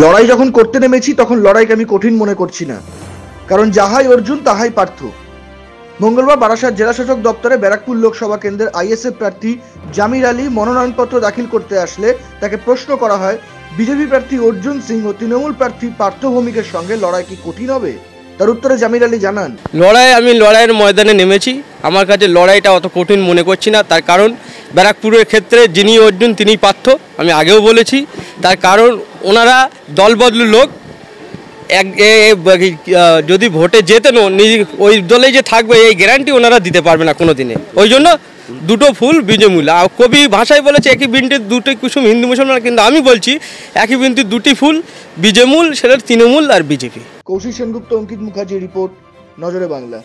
লড়াই যখন করতে নেমেছি তখন লড়াইকে আমি কঠিন মনে করছি না, কারণ যাহাই অর্জুন তাহাই পার্থ। মঙ্গলবার বারাসাত জেলাশাসক দপ্তরে ব্যারাকপুর লোকসভা কেন্দ্রের আইএসএফ প্রার্থী জামির আলী মনোনয়নপত্র দাখিল করতে আসলে তাকে প্রশ্ন করা হয়, বিজেপি প্রার্থী অর্জুন সিং ও তৃণমূল প্রার্থী পার্থ ভৌমিকের সঙ্গে লড়াই কি কঠিন হবে? তার উত্তরে জামির আলী জানান, আমি লড়াইয়ের ময়দানে নেমেছি, আমার কাছে লড়াইটা অত কঠিন মনে করছি না। তার কারণ ব্যারাকপুরের ক্ষেত্রে যিনি অর্জুন তিনিই পার্থ, আমি আগেও বলেছি। তার কারণ ওনারা দলবদলু লোক, যদি ভোটে জেতেন ওই দলেই যে থাকবে এই গ্যারান্টি ওনারা দিতে পারবে না কোনো দিনে। ওই জন্য দুটো ফুল বীজমূল। আর কবি ভাষায় বলেছে একই বৃন্তের দুটি কুসুম হিন্দু মুসলমান, কিন্তু আমি বলছি একই বৃন্তের দুটি ফুল বীজমূল, সেটা তৃণমূল আর বিজেপি। কৌশিক সেনগুপ্ত, অঙ্কিত মুখার্জি রিপোর্ট, নজরে বাংলা।